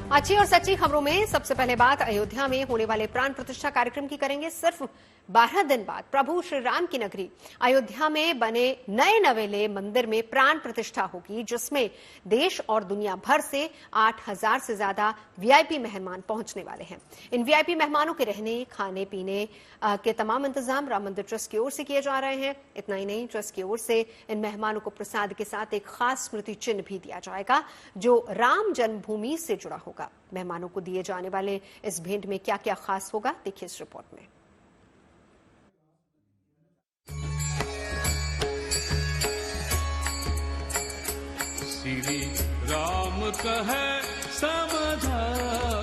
अच्छी और सच्ची खबरों में सबसे पहले बात अयोध्या में होने वाले प्राण प्रतिष्ठा कार्यक्रम की करेंगे। सिर्फ 12 दिन बाद प्रभु श्री राम की नगरी अयोध्या में बने नए नवेले मंदिर में प्राण प्रतिष्ठा होगी, जिसमें देश और दुनिया भर से 8000 से ज्यादा वीआईपी मेहमान पहुंचने वाले हैं। इन वीआईपी मेहमानों के रहने खाने पीने के तमाम इंतजाम राम मंदिर ट्रस्ट की ओर से किए जा रहे हैं। इतना ही नहीं, ट्रस्ट की ओर से इन मेहमानों को प्रसाद के साथ एक खास स्मृति चिन्ह भी दिया जाएगा जो राम जन्मभूमि से जुड़ा होगा। मेहमानों को दिए जाने वाले इस भेंट में क्या क्या खास होगा, देखिए इस रिपोर्ट में। श्री राम कहे समझारी,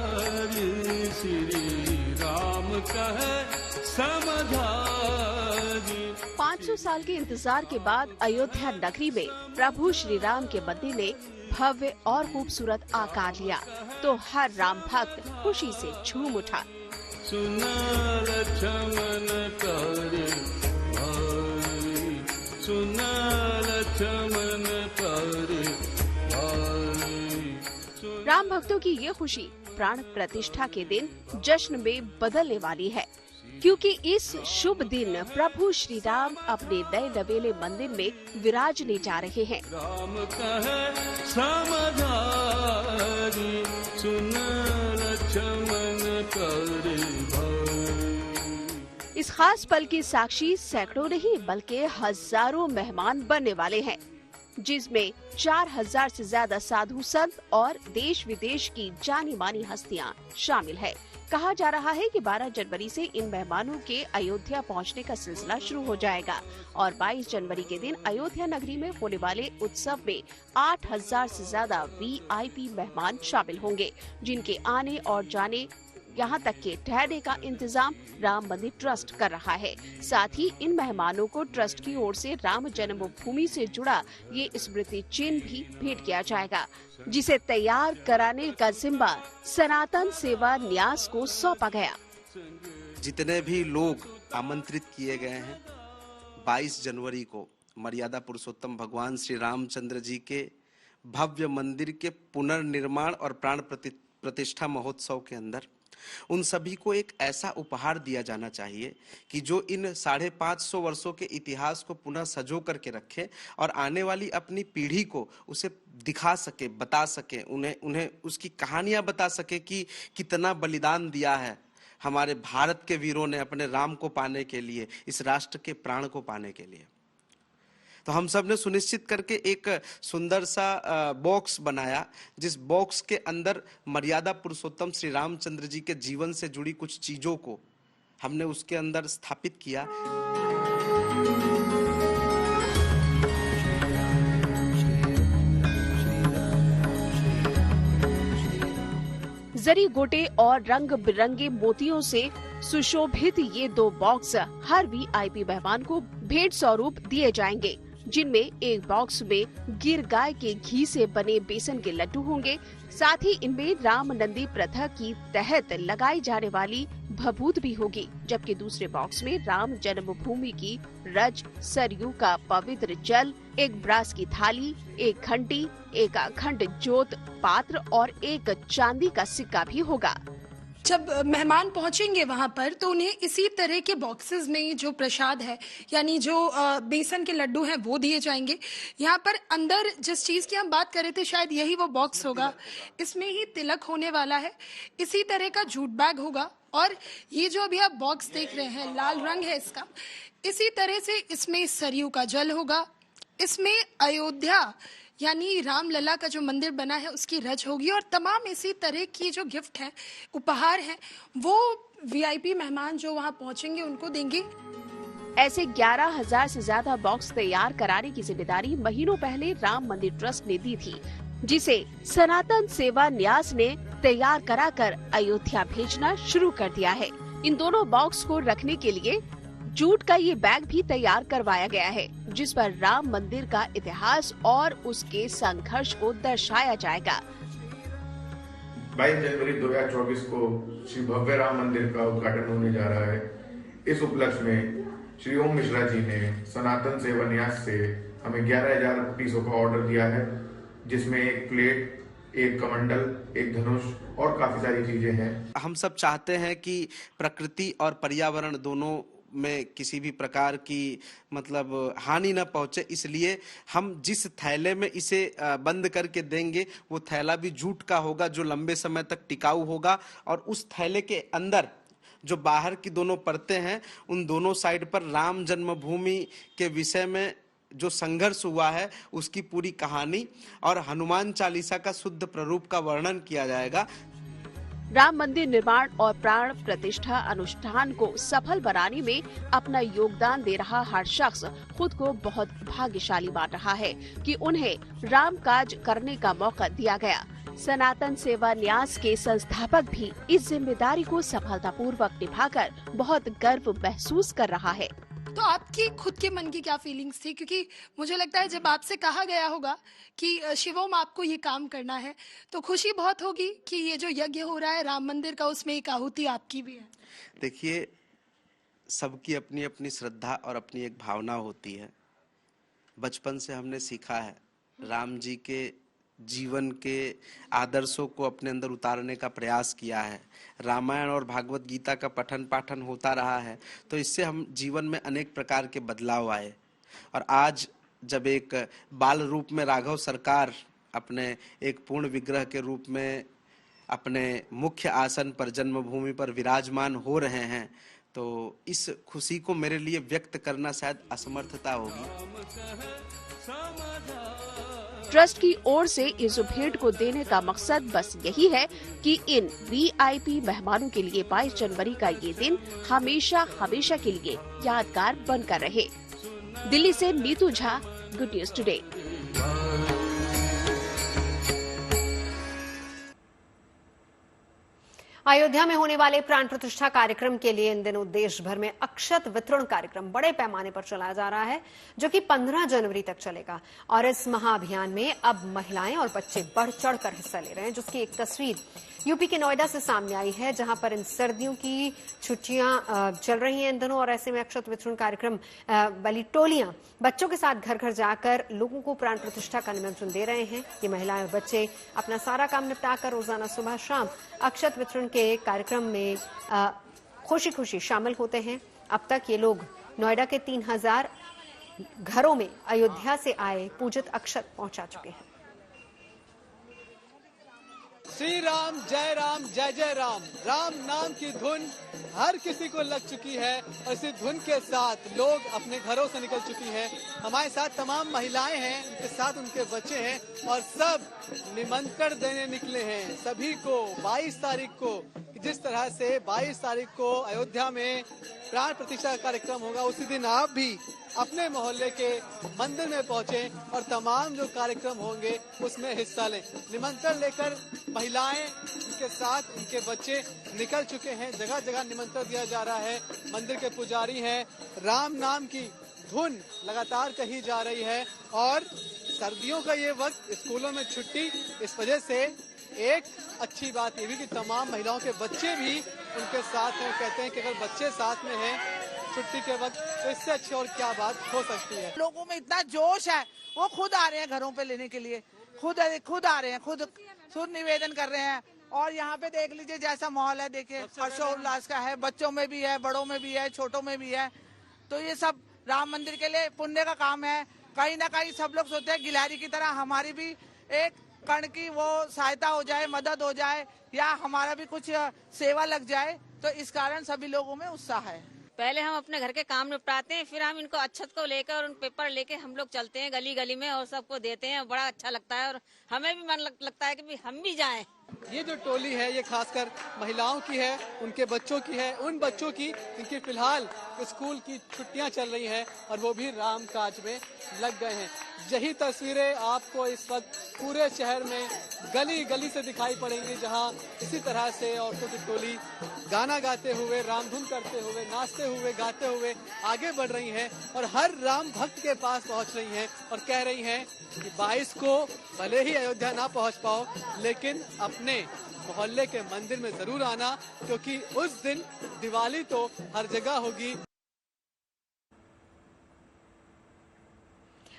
श्री राम कहे समझारी। 500 साल के इंतजार के बाद अयोध्या नगरी में प्रभु श्री राम के मंदिर ने भव्य और खूबसूरत आकार लिया, तो हर राम भक्त खुशी से झूम उठा। सुना लक्ष्मण करे भाई, सुना लक्ष्मण करे भाई। राम भक्तों की ये खुशी प्राण प्रतिष्ठा के दिन जश्न में बदलने वाली है, क्योंकि इस शुभ दिन प्रभु श्री राम अपने नए नवेले मंदिर में विराजने जा रहे हैं। राम कहे समझारी, सुना लक्ष्मण करे भाई। इस खास पल की साक्षी सैकड़ों नहीं बल्कि हजारों मेहमान बनने वाले हैं, जिसमें 4000 से ज्यादा साधु संत और देश विदेश की जानी मानी हस्तियां शामिल है। कहा जा रहा है कि 12 जनवरी से इन मेहमानों के अयोध्या पहुंचने का सिलसिला शुरू हो जाएगा और 22 जनवरी के दिन अयोध्या नगरी में होने वाले उत्सव में 8000 से ज्यादा वीआईपी मेहमान शामिल होंगे, जिनके आने और जाने यहाँ तक के ठहरने का इंतजाम राम मंदिर ट्रस्ट कर रहा है। साथ ही इन मेहमानों को ट्रस्ट की ओर से राम जन्मभूमि से जुड़ा ये स्मृति चिन्ह भी भेंट किया जाएगा, जिसे तैयार कराने का जिम्मा सनातन सेवा न्यास को सौंपा गया। जितने भी लोग आमंत्रित किए गए हैं 22 जनवरी को मर्यादा पुरुषोत्तम भगवान श्री रामचंद्र जी के भव्य मंदिर के पुनर्निर्माण और प्राण प्रतिष्ठा महोत्सव के अंदर उन सभी को एक ऐसा उपहार दिया जाना चाहिए कि जो इन 550 वर्षों के इतिहास को पुनः सजो करके रखे और आने वाली अपनी पीढ़ी को उसे दिखा सके, बता सके, उन्हें उसकी कहानियां बता सके कि कितना बलिदान दिया है हमारे भारत के वीरों ने अपने राम को पाने के लिए, इस राष्ट्र के प्राण को पाने के लिए। तो हम सब ने सुनिश्चित करके एक सुंदर सा बॉक्स बनाया, जिस बॉक्स के अंदर मर्यादा पुरुषोत्तम श्री रामचंद्र जी के जीवन से जुड़ी कुछ चीजों को हमने उसके अंदर स्थापित किया। जरी गोटे और रंग बिरंगे मोतियों से सुशोभित ये 2 बॉक्स हर वीआईपी मेहमान को भेंट स्वरूप दिए जाएंगे, जिनमें एक बॉक्स में गिर गाय के घी से बने बेसन के लड्डू होंगे। साथ ही इनमें राम नंदी प्रथा की तहत लगाई जाने वाली भभूत भी होगी, जबकि दूसरे बॉक्स में राम जन्मभूमि की रज सरयू का पवित्र जल, एक ब्रास की थाली, एक घंटी, एक अखंड ज्योत पात्र और एक चांदी का सिक्का भी होगा। जब मेहमान पहुंचेंगे वहां पर तो उन्हें इसी तरह के बॉक्सेस में जो प्रसाद है, यानी जो बेसन के लड्डू हैं, वो दिए जाएंगे। यहाँ पर अंदर जिस चीज़ की हम बात कर रहे थे शायद यही वो बॉक्स होगा। इसमें ही तिलक होने वाला है, इसी तरह का जूट बैग होगा और ये जो अभी आप बॉक्स देख रहे हैं लाल रंग है इसका, इसी तरह से इसमें सरयू का जल होगा। इसमें अयोध्या यानी रामलला का जो मंदिर बना है उसकी रज होगी और तमाम इसी तरह की जो गिफ्ट है, उपहार हैं, वो वीआईपी मेहमान जो वहां पहुंचेंगे उनको देंगे। ऐसे 11,000 से ज्यादा बॉक्स तैयार कराने की जिम्मेदारी महीनों पहले राम मंदिर ट्रस्ट ने दी थी, जिसे सनातन सेवा न्यास ने तैयार कराकर अयोध्या भेजना शुरू कर दिया है। इन दोनों बॉक्स को रखने के लिए जूट का ये बैग भी तैयार करवाया गया है, जिस पर राम मंदिर का इतिहास और उसके संघर्ष को दर्शाया जाएगा। 22 जनवरी 2024 को श्री भव्य राम मंदिर का उद्घाटन होने जा रहा है। इस उपलक्ष्य में श्री ओम मिश्रा जी ने सनातन सेवा न्यास से हमें 11,000 पीसों का ऑर्डर दिया है, जिसमें एक प्लेट, एक कमंडल एक धनुष और काफी सारी चीजें हैं। हम सब चाहते हैं कि प्रकृति और पर्यावरण दोनों में किसी भी प्रकार की मतलब हानि न पहुंचे, इसलिए हम जिस थैले में इसे बंद करके देंगे वो थैला भी जूट का होगा जो लंबे समय तक टिकाऊ होगा, और उस थैले के अंदर जो बाहर की दोनों परतें हैं उन दोनों साइड पर राम जन्मभूमि के विषय में जो संघर्ष हुआ है उसकी पूरी कहानी और हनुमान चालीसा का शुद्ध प्रारूप का वर्णन किया जाएगा। राम मंदिर निर्माण और प्राण प्रतिष्ठा अनुष्ठान को सफल बनाने में अपना योगदान दे रहा हर शख्स खुद को बहुत भाग्यशाली मान रहा है कि उन्हें राम काज करने का मौका दिया गया। सनातन सेवा न्यास के संस्थापक भी इस जिम्मेदारी को सफलतापूर्वक निभाकर बहुत गर्व महसूस कर रहा है। तो आपकी खुद के मन की क्या फीलिंग्स थी, क्योंकि मुझे लगता है जब आपसे कहा गया होगा कि शिवम आपको ये काम करना है तो खुशी बहुत होगी कि ये जो यज्ञ हो रहा है राम मंदिर का उसमें एक आहुति आपकी भी है। देखिए, सबकी अपनी अपनी श्रद्धा और अपनी एक भावना होती है। बचपन से हमने सीखा है राम जी के जीवन के आदर्शों को अपने अंदर उतारने का प्रयास किया है। रामायण और भागवत गीता का पठन पाठन होता रहा है, तो इससे हम जीवन में अनेक प्रकार के बदलाव आए। और आज जब एक बाल रूप में राघव सरकार अपने एक पूर्ण विग्रह के रूप में अपने मुख्य आसन पर जन्मभूमि पर विराजमान हो रहे हैं, तो इस खुशी को मेरे लिए व्यक्त करना शायद असमर्थता होगी। ट्रस्ट की ओर से इस भेंट को देने का मकसद बस यही है कि इन वीआईपी मेहमानों के लिए 22 जनवरी का ये दिन हमेशा हमेशा के लिए यादगार बनकर रहे। दिल्ली से Neetu Jha, good news today. Ayodhya में होने वाले प्राण प्रतिष्ठा कार्यक्रम के लिए इन दिनों देश भर में अक्षत वितरण कार्यक्रम बड़े पैमाने पर चलाया जा रहा है, जो कि 15 जनवरी तक चलेगा। और इस महाअभियान में अब महिलाएं और बच्चे बढ़ चढ़कर हिस्सा ले रहे हैं, जिसकी एक तस्वीर यूपी के नोएडा से सामने आई है, जहां पर इन सर्दियों की छुट्टियां चल रही हैं इन दिनों। और ऐसे में अक्षत वितरण कार्यक्रम वाली टोलियां बच्चों के साथ घर घर जाकर लोगों को प्राण प्रतिष्ठा का निमंत्रण दे रहे हैं। ये महिलाएं और बच्चे अपना सारा काम निपटाकर रोजाना सुबह शाम अक्षत वितरण के कार्यक्रम में खुशी खुशी शामिल होते हैं। अब तक ये लोग नोएडा के 3000 घरों में अयोध्या से आए पूजित अक्षत पहुंचा चुके हैं। श्री राम जय जय राम। राम नाम की धुन हर किसी को लग चुकी है और इसी धुन के साथ लोग अपने घरों से निकल चुकी हैं। हमारे साथ तमाम महिलाएं हैं, उनके साथ उनके बच्चे हैं और सब निमंत्रण देने निकले हैं सभी को 22 तारीख को। जिस तरह से 22 तारीख को अयोध्या में प्राण प्रतिष्ठा कार्यक्रम होगा, उसी दिन आप भी अपने मोहल्ले के मंदिर में पहुंचे और तमाम जो कार्यक्रम होंगे उसमें हिस्सा लें। निमंत्रण लेकर महिलाएं, उनके साथ उनके बच्चे निकल चुके हैं। जगह जगह निमंत्रण दिया जा रहा है। मंदिर के पुजारी हैं, राम नाम की धुन लगातार कही जा रही है। और सर्दियों का ये वक्त, स्कूलों में छुट्टी, इस वजह से एक अच्छी बात ये भी कि तमाम महिलाओं के बच्चे भी उनके साथ हैं। कहते हैं कि अगर बच्चे साथ में हैं छुट्टी के वक्त तो इससे अच्छी और क्या बात हो सकती है। लोगों में इतना जोश है, वो खुद आ रहे हैं घरों पे लेने के लिए, खुद आ रहे हैं, खुद निवेदन कर रहे हैं। और यहाँ पे देख लीजिए जैसा माहौल है, देखिए हर्षोल्लास का है, बच्चों में भी है, बड़ों में भी है, छोटों में भी है। तो ये सब राम मंदिर के लिए पुण्य का काम है। कहीं ना कहीं सब लोग सोचते हैं गिलहरी की तरह हमारी भी एक कण की वो सहायता हो जाए, मदद हो जाए, या हमारा भी कुछ सेवा लग जाए। तो इस कारण सभी लोगों में उत्साह है। पहले हम अपने घर के काम निपटाते हैं, फिर हम इनको अक्षत को लेकर और उन पेपर लेके हम लोग चलते हैं गली गली में और सबको देते हैं। बड़ा अच्छा लगता है और हमें भी मन लगता है कि हम भी जाएं। ये जो टोली है ये खासकर महिलाओं की है, उनके बच्चों की है, उन बच्चों की जिनकी फिलहाल स्कूल की छुट्टियां चल रही हैं और वो भी राम काज में लग गए हैं। यही तस्वीरें आपको इस वक्त पूरे शहर में गली गली से दिखाई पड़ेंगी, जहां इसी तरह से औरतों की टोली गाना गाते हुए, रामधुन करते हुए, नाचते हुए, गाते हुए आगे बढ़ रही हैं और हर राम भक्त के पास पहुंच रही हैं और कह रही हैं कि 22 को भले ही अयोध्या ना पहुंच पाओ, लेकिन अपने मोहल्ले के मंदिर में जरूर आना, क्योंकि उस दिन दिवाली तो हर जगह होगी।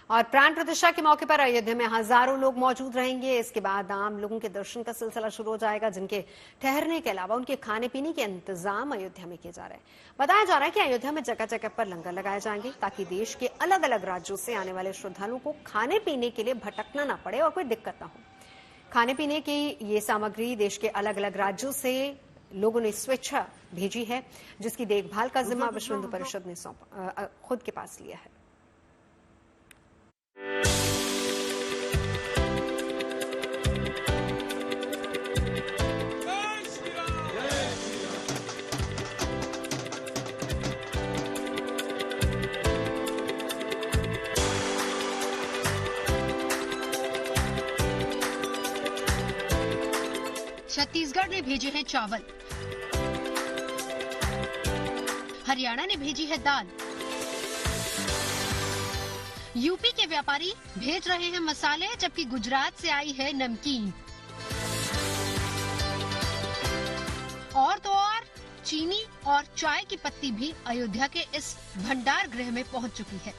और प्राण प्रतिष्ठा के मौके पर अयोध्या में हजारों लोग मौजूद रहेंगे। इसके बाद आम लोगों के दर्शन का सिलसिला शुरू हो जाएगा, जिनके ठहरने के अलावा उनके खाने पीने के इंतजाम अयोध्या में किए जा रहे हैं। बताया जा रहा है कि अयोध्या में जगह जगह पर लंगर लगाए जाएंगे ताकि देश के अलग अलग राज्यों से आने वाले श्रद्धालुओं को खाने पीने के लिए भटकना ना पड़े और कोई दिक्कत ना हो। खाने पीने की ये सामग्री देश के अलग अलग राज्यों से लोगों ने स्वेच्छा भेजी है, जिसकी देखभाल का जिम्मा विश्व हिंदू परिषद ने खुद के पास लिया है। छत्तीसगढ़ ने भेजे हैं चावल, हरियाणा ने भेजी है दाल, यूपी के व्यापारी भेज रहे हैं मसाले, जबकि गुजरात से आई है नमकीन। और तो और चीनी और चाय की पत्ती भी अयोध्या के इस भंडार गृह में पहुंच चुकी है।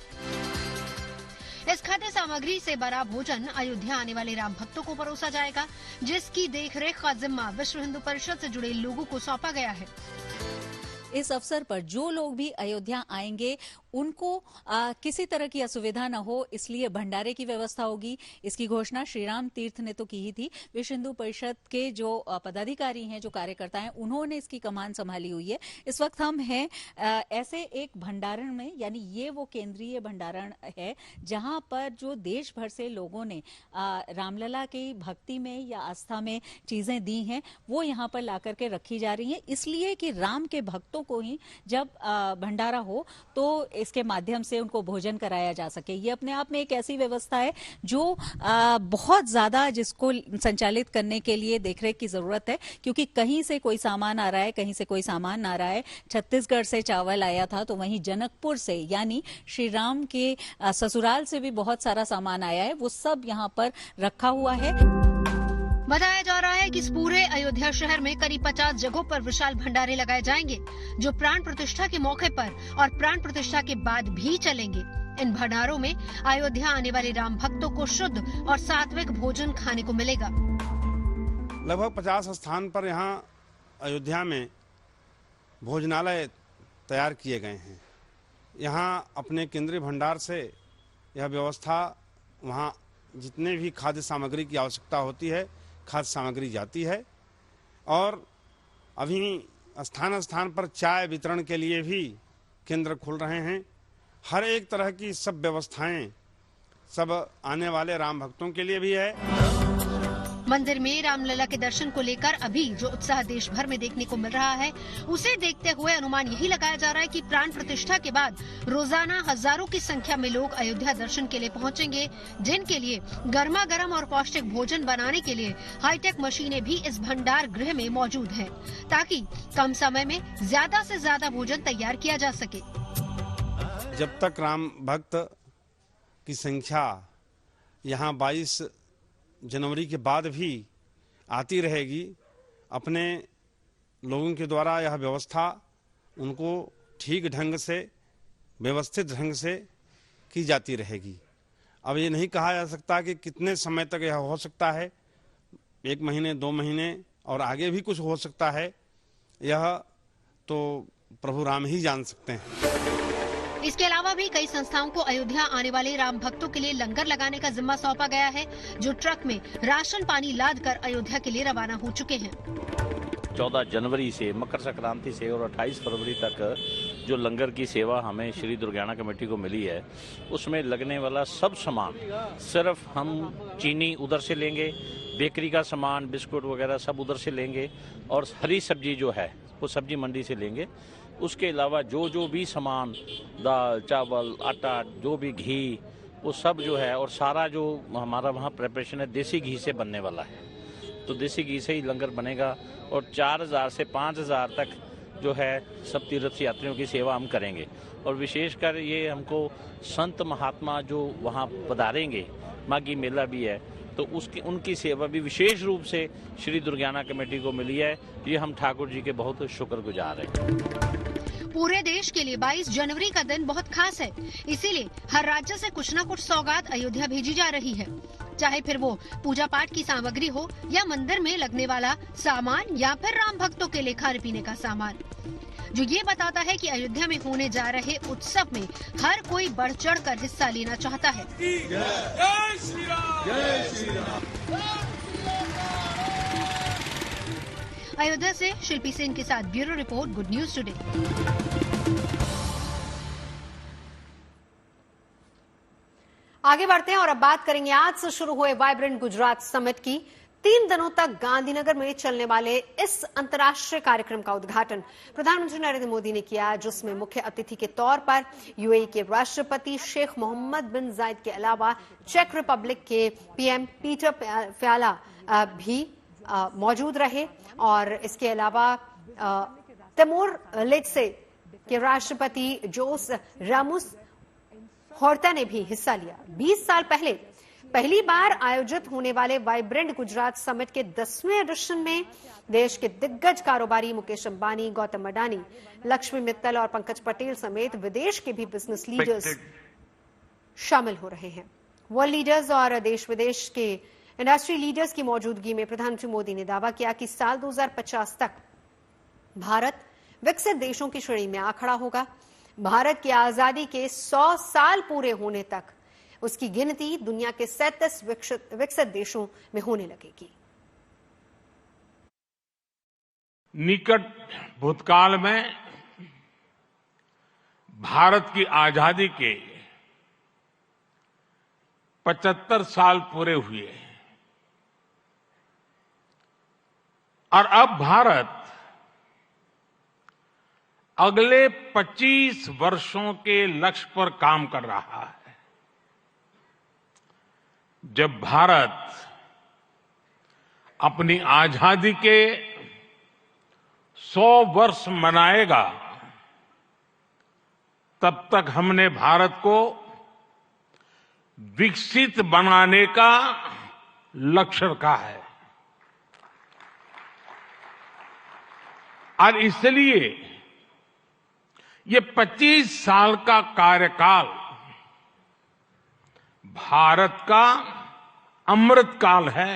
इस खाद्य सामग्री से बना भोजन अयोध्या आने वाले राम भक्तों को परोसा जाएगा, जिसकी देखरेख का जिम्मा विश्व हिंदू परिषद से जुड़े लोगों को सौंपा गया है। इस अवसर पर जो लोग भी अयोध्या आएंगे उनको किसी तरह की असुविधा न हो, इसलिए भंडारे की व्यवस्था होगी। इसकी घोषणा श्री राम तीर्थ ने तो की ही थी। विश्व हिंदू परिषद के जो पदाधिकारी हैं, जो कार्यकर्ता हैं, उन्होंने इसकी कमान संभाली हुई है। इस वक्त हम हैं ऐसे एक भंडारण में, यानी ये वो केंद्रीय भंडारण है जहां पर जो देश भर से लोगों ने रामलला की भक्ति में या आस्था में चीजें दी हैं, वो यहाँ पर ला करके रखी जा रही हैं, इसलिए कि राम के भक्तों को ही जब भंडारा हो तो इसके माध्यम से उनको भोजन कराया जा सके। ये अपने आप में एक ऐसी व्यवस्था है जो बहुत ज्यादा जिसको संचालित करने के लिए देखरेख की जरूरत है, क्योंकि कहीं से कोई सामान आ रहा है, कहीं से कोई सामान आ रहा है। छत्तीसगढ़ से चावल आया था, तो वहीं जनकपुर से यानी श्री राम के ससुराल से भी बहुत सारा सामान आया है, वो सब यहाँ पर रखा हुआ है। बताया जा रहा है कि इस पूरे अयोध्या शहर में करीब 50 जगहों पर विशाल भंडारे लगाए जाएंगे, जो प्राण प्रतिष्ठा के मौके पर और प्राण प्रतिष्ठा के बाद भी चलेंगे। इन भंडारों में अयोध्या आने वाले राम भक्तों को शुद्ध और सात्विक भोजन खाने को मिलेगा। लगभग 50 स्थान पर यहाँ अयोध्या में भोजनालय तैयार किए गए हैं। यहाँ अपने केंद्रीय भंडार से यह व्यवस्था, वहाँ जितने भी खाद्य सामग्री की आवश्यकता होती है, खाद्य सामग्री जाती है। और अभी स्थान स्थान पर चाय वितरण के लिए भी केंद्र खुल रहे हैं। हर एक तरह की सब व्यवस्थाएं सब आने वाले राम भक्तों के लिए भी है। मंदिर में रामलला के दर्शन को लेकर अभी जो उत्साह देश भर में देखने को मिल रहा है, उसे देखते हुए अनुमान यही लगाया जा रहा है कि प्राण प्रतिष्ठा के बाद रोजाना हजारों की संख्या में लोग अयोध्या दर्शन के लिए पहुंचेंगे, जिनके लिए गर्मा गर्म और पौष्टिक भोजन बनाने के लिए हाईटेक मशीनें भी इस भंडार गृह में मौजूद हैं, ताकि कम समय में ज्यादा से ज्यादा भोजन तैयार किया जा सके। जब तक राम भक्त की संख्या यहाँ 22 जनवरी के बाद भी आती रहेगी, अपने लोगों के द्वारा यह व्यवस्था उनको ठीक ढंग से, व्यवस्थित ढंग से की जाती रहेगी। अब ये नहीं कहा जा सकता कि कितने समय तक यह हो सकता है, 1 महीने 2 महीने और आगे भी कुछ हो सकता है, यह तो प्रभु राम ही जान सकते हैं। इसके अलावा भी कई संस्थाओं को अयोध्या आने वाले राम भक्तों के लिए लंगर लगाने का जिम्मा सौंपा गया है, जो ट्रक में राशन पानी लाद कर अयोध्या के लिए रवाना हो चुके हैं। 14 जनवरी से मकर संक्रांति से और 28 फरवरी तक जो लंगर की सेवा हमें श्री दुर्गाना कमेटी को मिली है, उसमें लगने वाला सब सामान सिर्फ हम चीनी उधर से लेंगे, बेकरी का सामान, बिस्कुट वगैरह सब उधर से लेंगे, और हरी सब्जी जो है वो सब्जी मंडी से लेंगे। उसके अलावा जो भी सामान, दाल, चावल, आटा, जो भी घी, वो सब जो है, और सारा जो हमारा वहाँ प्रिपरेशन है देसी घी से बनने वाला है, तो देसी घी से ही लंगर बनेगा। और 4000 से 5000 तक जो है सब तीर्थ यात्रियों की सेवा हम करेंगे। और विशेषकर ये हमको संत महात्मा जो वहाँ पधारेंगे, माघी मेला भी है, तो उनकी सेवा भी विशेष रूप से श्री दुर्गाना कमेटी को मिली है। ये हम ठाकुर जी के बहुत शुक्रगुजार हैं। पूरे देश के लिए 22 जनवरी का दिन बहुत खास है, इसीलिए हर राज्य से कुछ न कुछ सौगात अयोध्या भेजी जा रही है, चाहे फिर वो पूजा पाठ की सामग्री हो या मंदिर में लगने वाला सामान या फिर राम भक्तों के लिए खाने पीने का सामान, जो ये बताता है कि अयोध्या में होने जा रहे उत्सव में हर कोई बढ़ चढ़ कर हिस्सा लेना चाहता है। जय श्री राम, जय श्री राम। अयोध्या से शिल्पी सेन के साथ bureau report, good news today. आगे बढ़ते हैं और अब बात करेंगे आज से शुरू हुए वाइब्रेंट गुजरात समिट की। 3 दिनों तक गांधीनगर में चलने वाले इस अंतर्राष्ट्रीय कार्यक्रम का उद्घाटन प्रधानमंत्री नरेंद्र मोदी ने किया, जिसमें मुख्य अतिथि के तौर पर यूएई के राष्ट्रपति शेख मोहम्मद बिन जायद के अलावा चेक रिपब्लिक के पीएम पीटर फ्याला भी मौजूद रहे और इसके अलावा तिमोर लेत्से के राष्ट्रपति जोस रामुस होर्ता ने भी हिस्सा लिया। 20 साल पहले पहली बार आयोजित होने वाले वाइब्रेंट गुजरात समिट के 10वें एडिशन में देश के दिग्गज कारोबारी मुकेश अंबानी, गौतम अडानी, लक्ष्मी मित्तल और पंकज पटेल समेत विदेश के भी बिजनेस लीडर्स शामिल हो रहे हैं। वर्ल्ड लीडर्स और देश विदेश के इंडस्ट्री लीडर्स की मौजूदगी में प्रधानमंत्री मोदी ने दावा किया कि साल 2050 तक भारत विकसित देशों की श्रेणी में आ खड़ा होगा। भारत की आजादी के 100 साल पूरे होने तक उसकी गिनती दुनिया के 37 विकसित देशों में होने लगेगी। निकट भूतकाल में भारत की आजादी के 75 साल पूरे हुए और अब भारत अगले 25 वर्षों के लक्ष्य पर काम कर रहा है। जब भारत अपनी आजादी के 100 वर्ष मनाएगा, तब तक हमने भारत को विकसित बनाने का लक्ष्य रखा है और इसलिए ये 25 साल का कार्यकाल भारत का अमृत काल है।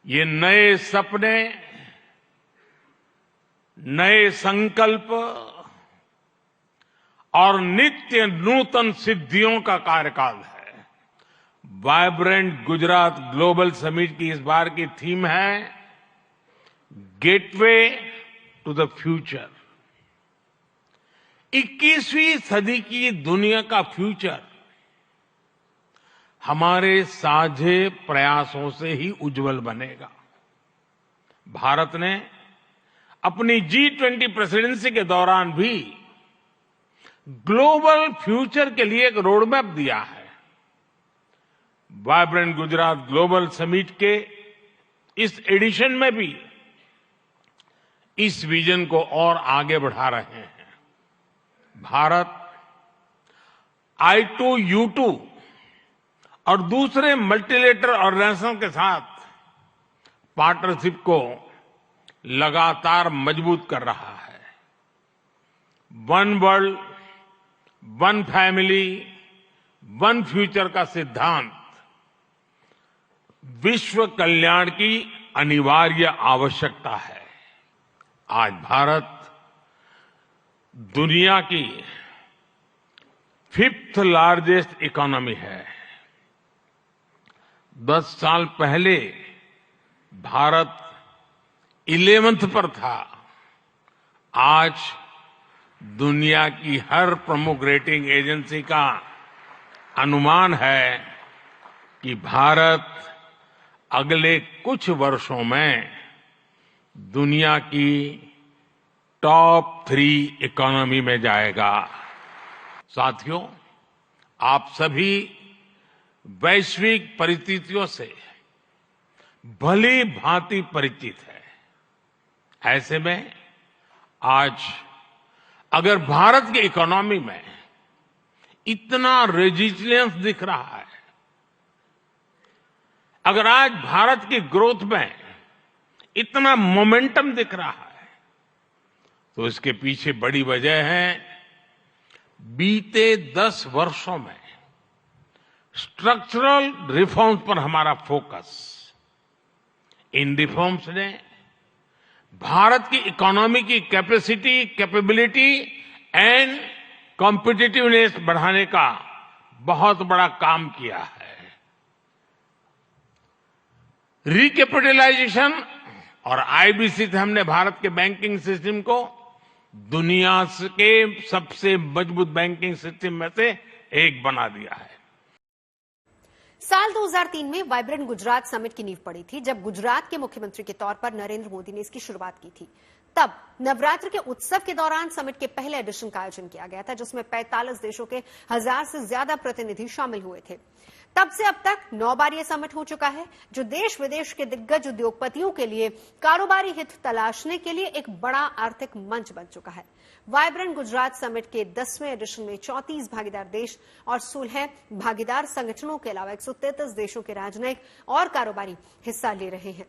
ये नए सपने, नए संकल्प और नित्य नूतन सिद्धियों का कार्यकाल है। वाइब्रेंट गुजरात ग्लोबल समिट की इस बार की थीम है गेटवे टू द फ्यूचर। 21वीं सदी की दुनिया का फ्यूचर हमारे साझे प्रयासों से ही उज्जवल बनेगा। भारत ने अपनी G20 प्रेसिडेंसी के दौरान भी ग्लोबल फ्यूचर के लिए एक रोड मैप दिया है। वाइब्रेंट गुजरात ग्लोबल समिट के इस एडिशन में भी इस विजन को और आगे बढ़ा रहे हैं। भारत I2U2 और दूसरे मल्टीलेटरल ऑर्गेनाइजेशन के साथ पार्टनरशिप को लगातार मजबूत कर रहा है। One world, one family, one future का सिद्धांत विश्व कल्याण की अनिवार्य आवश्यकता है। आज भारत दुनिया की 5th लार्जेस्ट इकोनॉमी है। 10 साल पहले भारत 11th पर था। आज दुनिया की हर प्रमुख रेटिंग एजेंसी का अनुमान है कि भारत अगले कुछ वर्षों में दुनिया की टॉप 3 इकोनॉमी में जाएगा। साथियों, आप सभी वैश्विक परिस्थितियों से भली भांति परिचित है। ऐसे में आज अगर भारत की इकोनॉमी में इतना रेजिलियंस दिख रहा है, अगर आज भारत की ग्रोथ में इतना मोमेंटम दिख रहा है, तो इसके पीछे बड़ी वजह है बीते 10 वर्षों में स्ट्रक्चरल रिफॉर्म्स पर हमारा फोकस। इन रिफॉर्म्स ने भारत की इकोनॉमी की कैपेसिटी, कैपेबिलिटी एंड कॉम्पिटिटिवनेस बढ़ाने का बहुत बड़ा काम किया है। रिकैपिटलाइजेशन और आईबीसी से हमने भारत के बैंकिंग सिस्टम को दुनिया के सबसे मजबूत बैंकिंग सिस्टम में से एक बना दिया है। साल 2003 में वाइब्रेंट गुजरात समिट की नींव पड़ी थी, जब गुजरात के मुख्यमंत्री के तौर पर नरेंद्र मोदी ने इसकी शुरुआत की थी। तब नवरात्र के उत्सव के दौरान समिट के पहले एडिशन का आयोजन किया गया था, जिसमें 45 देशों के 1000 से ज्यादा प्रतिनिधि शामिल हुए थे। तब से अब तक 9 बार यह समिट हो चुका है, जो देश विदेश के दिग्गज उद्योगपतियों के लिए कारोबारी हित तलाशने के लिए एक बड़ा आर्थिक मंच बन चुका है। वाइब्रेंट गुजरात समिट के 10वें एडिशन में 34 भागीदार देश और 16 भागीदार संगठनों के अलावा 133 देशों के राजनयिक और कारोबारी हिस्सा ले रहे हैं,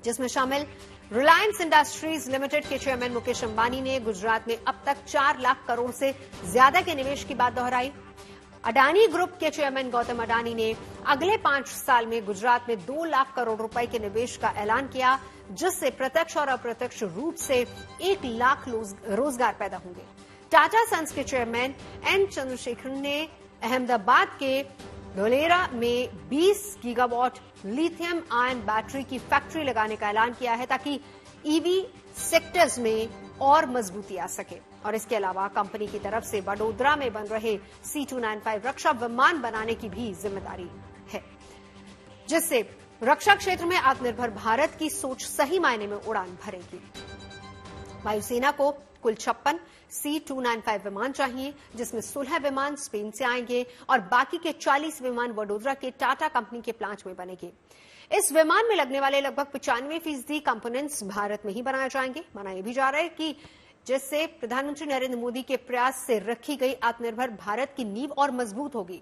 जिसमें शामिल रिलायंस इंडस्ट्रीज लिमिटेड के चेयरमैन मुकेश अंबानी ने गुजरात में अब तक 4 लाख करोड़ से ज्यादा के निवेश की बात दोहराई। अडानी ग्रुप के चेयरमैन गौतम अडानी ने अगले 5 साल में गुजरात में 2 लाख करोड़ रुपए के निवेश का ऐलान किया, जिससे प्रत्यक्ष और अप्रत्यक्ष रूप से 1 लाख रोजगार पैदा होंगे। टाटा सन्स के चेयरमैन एन चंद्रशेखरन ने अहमदाबाद के धोलेरा में 20 गीगावाट लिथियम आयन बैटरी की फैक्ट्री लगाने का ऐलान किया है, ताकि ईवी सेक्टर्स में और मजबूती आ सके। और इसके अलावा कंपनी की तरफ से वडोदरा में बन रहे C295 रक्षा विमान बनाने की भी जिम्मेदारी है, जिससे रक्षा क्षेत्र में आत्मनिर्भर भारत की सोच सही मायने में उड़ान भरेगी। वायुसेना को कुल 56 C295 विमान चाहिए, जिसमें 16 विमान स्पेन से आएंगे और बाकी के 40 विमान वडोदरा के टाटा कंपनी के प्लांट में बनेंगे। इस विमान में लगने वाले लगभग 95% कंपोनेंट्स भारत में ही बनाए जाएंगे। माना यह भी जा रहा है कि जिससे प्रधानमंत्री नरेंद्र मोदी के प्रयास से रखी गई आत्मनिर्भर भारत की नींव और मजबूत होगी।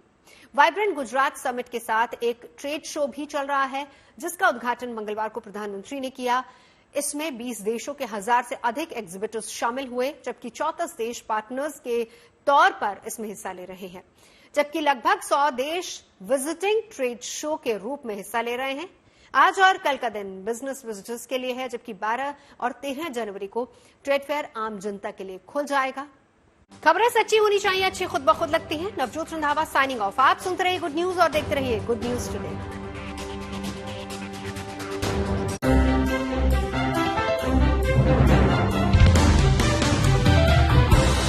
वाइब्रेंट गुजरात समिट के साथ एक ट्रेड शो भी चल रहा है, जिसका उद्घाटन मंगलवार को प्रधानमंत्री ने किया। इसमें 20 देशों के 1000 से अधिक एग्जिबिटर्स शामिल हुए, जबकि 34 देश पार्टनर्स के तौर पर इसमें हिस्सा ले रहे हैं, जबकि लगभग 100 देश विजिटिंग ट्रेड शो के रूप में हिस्सा ले रहे हैं। आज और कल का दिन बिजनेस विजिटर्स के लिए है, जबकि 12 और 13 जनवरी को ट्रेड फेयर आम जनता के लिए खुल जाएगा। खबरें सच्ची होनी चाहिए, अच्छी खुद ब खुद लगती हैं। Navjot Randhawa signing off. आप सुनते रहिए गुड न्यूज और देखते रहिए गुड न्यूज टुडे।